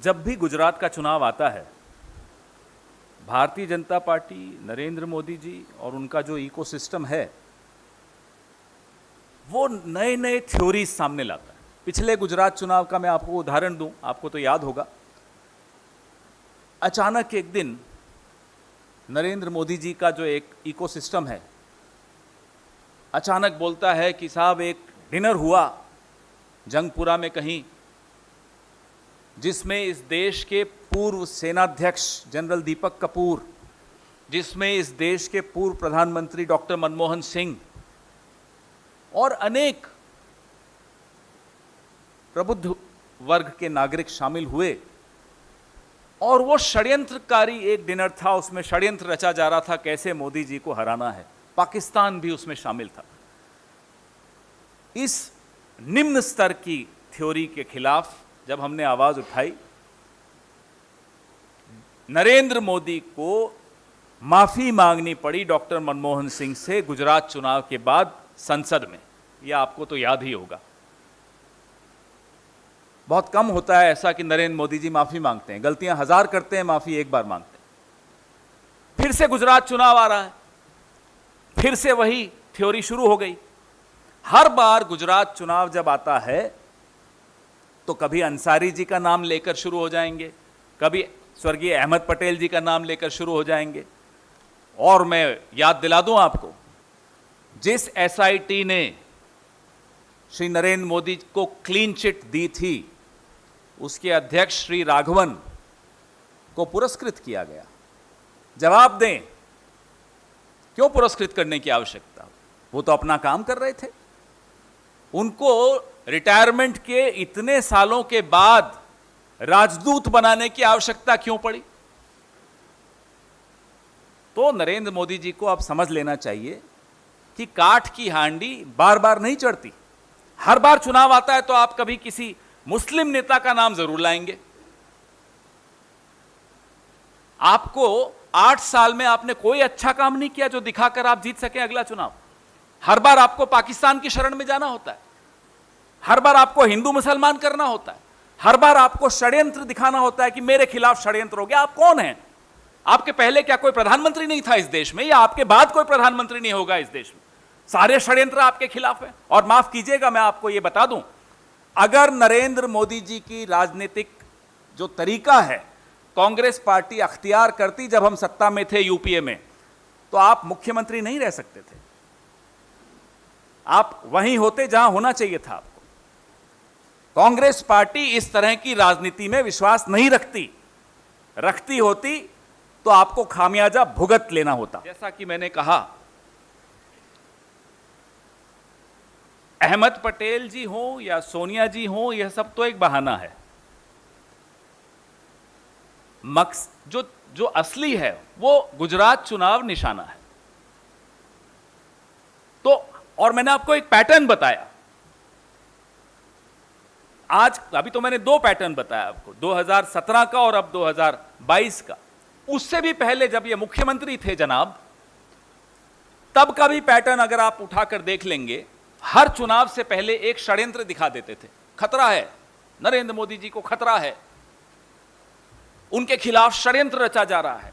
जब भी गुजरात का चुनाव आता है, भारतीय जनता पार्टी, नरेंद्र मोदी जी और उनका जो इकोसिस्टम है, वो नए नए थ्योरीज सामने लाता है। पिछले गुजरात चुनाव का मैं आपको उदाहरण दूं, आपको तो याद होगा। अचानक एक दिन नरेंद्र मोदी जी का जो एक इकोसिस्टम है, अचानक बोलता है कि साहब एक डिनर हुआ जंगपुरा में कहीं, जिसमें इस देश के पूर्व सेनाध्यक्ष जनरल दीपक कपूर, जिसमें इस देश के पूर्व प्रधानमंत्री डॉक्टर मनमोहन सिंह और अनेक प्रबुद्ध वर्ग के नागरिक शामिल हुए। और वो षड्यंत्रकारी एक डिनर था, उसमें षड्यंत्र रचा जा रहा था कैसे मोदी जी को हराना है। पाकिस्तान भी उसमें शामिल था। इस निम्न स्तर की थ्योरी के खिलाफ जब हमने आवाज उठाई, नरेंद्र मोदी को माफी मांगनी पड़ी डॉक्टर मनमोहन सिंह से गुजरात चुनाव के बाद संसद में। यह आपको तो याद ही होगा। बहुत कम होता है ऐसा कि नरेंद्र मोदी जी माफी मांगते हैं। गलतियां हजार करते हैं, माफी एक बार मांगते हैं। फिर से गुजरात चुनाव आ रहा है, फिर से वही थ्योरी शुरू हो गई। हर बार गुजरात चुनाव जब आता है तो कभी अंसारी जी का नाम लेकर शुरू हो जाएंगे, कभी स्वर्गीय अहमद पटेल जी का नाम लेकर शुरू हो जाएंगे। और मैं याद दिला दूं आपको, जिस एसआईटी ने श्री नरेंद्र मोदी को क्लीन चिट दी थी, उसके अध्यक्ष श्री राघवन को पुरस्कृत किया गया। जवाब दें, क्यों पुरस्कृत करने की आवश्यकता? वो तो अपना काम कर रहे थे। उनको रिटायरमेंट के इतने सालों के बाद राजदूत बनाने की आवश्यकता क्यों पड़ी? तो नरेंद्र मोदी जी को अब समझ लेना चाहिए कि काठ की हांडी बार बार नहीं चढ़ती। हर बार चुनाव आता है तो आप कभी किसी मुस्लिम नेता का नाम जरूर लाएंगे। आपको 8 साल में आपने कोई अच्छा काम नहीं किया जो दिखाकर आप जीत सके अगला चुनाव। हर बार आपको पाकिस्तान की शरण में जाना होता है, हर बार आपको हिंदू मुसलमान करना होता है, हर बार आपको षड्यंत्र दिखाना होता है कि मेरे खिलाफ षड्यंत्र हो गया। आप कौन हैं? आपके पहले क्या कोई प्रधानमंत्री नहीं था इस देश में, या आपके बाद कोई प्रधानमंत्री नहीं होगा इस देश में? सारे षड्यंत्र आपके खिलाफ हैं। और माफ कीजिएगा, मैं आपको यह बता दूं, अगर नरेंद्र मोदी जी की राजनीतिक जो तरीका है कांग्रेस पार्टी अख्तियार करती जब हम सत्ता में थे यूपीए में, तो आप मुख्यमंत्री नहीं रह सकते थे। आप वहीं होते जहां होना चाहिए था आपको। कांग्रेस पार्टी इस तरह की राजनीति में विश्वास नहीं रखती। रखती होती तो आपको खामियाजा भुगत लेना होता। जैसा कि मैंने कहा, अहमद पटेल जी हो या सोनिया जी हो, यह सब तो एक बहाना है। जो असली है वो गुजरात चुनाव निशाना है। तो और मैंने आपको एक पैटर्न बताया आज। अभी तो मैंने 2 पैटर्न बताया आपको, 2017 का और अब 2022 का। उससे भी पहले जब ये मुख्यमंत्री थे जनाब, तब का भी पैटर्न अगर आप उठाकर देख लेंगे, हर चुनाव से पहले एक षड्यंत्र दिखा देते थे। खतरा है, नरेंद्र मोदी जी को खतरा है, उनके खिलाफ षड्यंत्र रचा जा रहा है।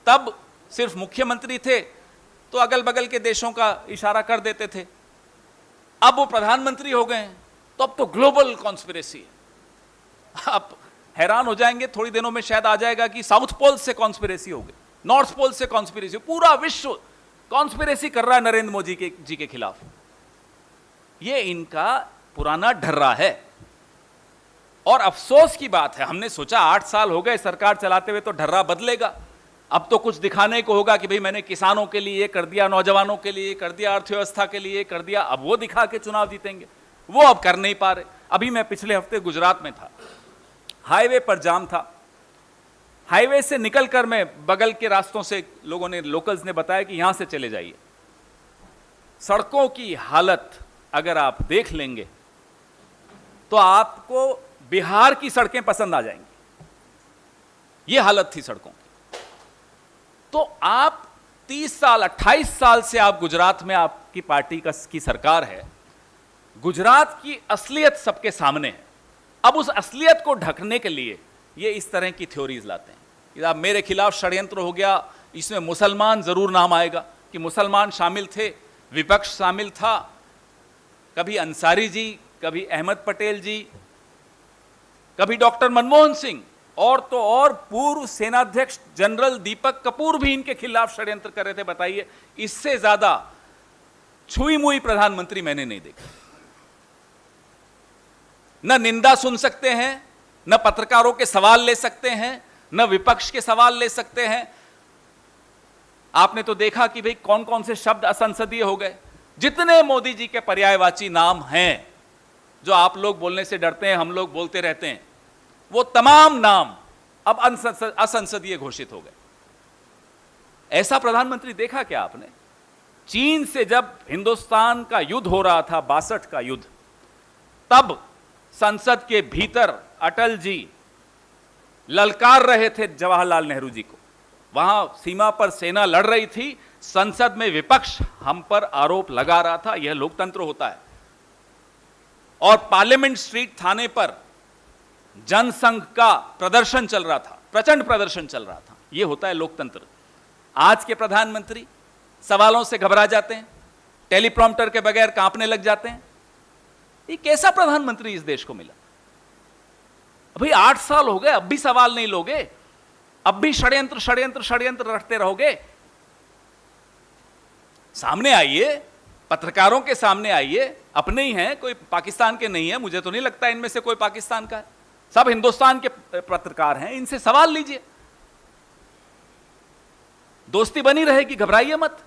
तब सिर्फ मुख्यमंत्री थे तो अगल बगल के देशों का इशारा कर देते थे। अब वो प्रधानमंत्री हो गए हैं तो अब तो ग्लोबल कॉन्स्पिरेसी है। आप हैरान हो जाएंगे, थोड़ी दिनों में शायद आ जाएगा कि साउथ पोल से कॉन्स्पिरेसी हो गई, नॉर्थ पोल से कॉन्स्पिरेसी। पूरा विश्व कॉन्स्पिरेसी कर रहा है नरेंद्र मोदी जी के खिलाफ। ये इनका पुराना ढर्रा है। और अफसोस की बात है, हमने सोचा 8 साल हो गए सरकार चलाते हुए तो ढर्रा बदलेगा, अब तो कुछ दिखाने को होगा कि भाई मैंने किसानों के लिए कर दिया, नौजवानों के लिए कर दिया, अर्थव्यवस्था के लिए कर दिया। अब वो दिखा के चुनाव जीतेंगे, वो अब कर नहीं पा रहे। अभी मैं पिछले हफ्ते गुजरात में था, हाईवे पर जाम था। हाईवे से निकलकर मैं बगल के रास्तों से लोगों ने, लोकल्स ने बताया कि यहां से चले जाइए। सड़कों की हालत अगर आप देख लेंगे तो आपको बिहार की सड़कें पसंद आ जाएंगी। यह हालत थी सड़कों की। तो आप 30 साल 28 साल से आप गुजरात में, आपकी पार्टी की सरकार है, गुजरात की असलियत सबके सामने है। अब उस असलियत को ढकने के लिए ये इस तरह की थ्योरीज लाते हैं कि आप मेरे खिलाफ षड्यंत्र हो गया, इसमें मुसलमान जरूर नाम आएगा कि मुसलमान शामिल थे, विपक्ष शामिल था, कभी अंसारी जी, कभी अहमद पटेल जी, कभी डॉक्टर मनमोहन सिंह, और तो और पूर्व सेनाध्यक्ष जनरल दीपक कपूर भी इनके खिलाफ षड्यंत्र कर रहे थे। बताइए, इससे ज्यादा छुई मुई प्रधानमंत्री मैंने नहीं देखा। न निंदा सुन सकते हैं, न पत्रकारों के सवाल ले सकते हैं, न विपक्ष के सवाल ले सकते हैं। आपने तो देखा कि भाई कौन कौन से शब्द असंसदीय हो गए। जितने मोदी जी के पर्यायवाची नाम हैं, जो आप लोग बोलने से डरते हैं, हम लोग बोलते रहते हैं, वो तमाम नाम अब असंसदीय घोषित हो गए। ऐसा प्रधानमंत्री देखा क्या आपने? चीन से जब हिंदुस्तान का युद्ध हो रहा था, 62 का युद्ध, तब संसद के भीतर अटल जी ललकार रहे थे जवाहरलाल नेहरू जी को। वहां सीमा पर सेना लड़ रही थी, संसद में विपक्ष हम पर आरोप लगा रहा था, यह लोकतंत्र होता है। और पार्लियामेंट स्ट्रीट थाने पर जनसंघ का प्रदर्शन चल रहा था, प्रचंड प्रदर्शन चल रहा था, यह होता है लोकतंत्र। आज के प्रधानमंत्री सवालों से घबरा जाते हैं, टेलीप्रॉम्प्टर के बगैर कांपने लग जाते हैं। ये कैसा प्रधानमंत्री इस देश को मिला? भाई 8 साल हो गए, अब भी सवाल नहीं लोगे? अब भी षड्यंत्र षड्यंत्र षड्यंत्र रटते रहोगे? सामने आइए, पत्रकारों के सामने आइए। अपने ही हैं, कोई पाकिस्तान के नहीं है, मुझे तो नहीं लगता इनमें से कोई पाकिस्तान का है, सब हिंदुस्तान के पत्रकार हैं, इनसे सवाल लीजिए, दोस्ती बनी रहेगी, घबराइए मत।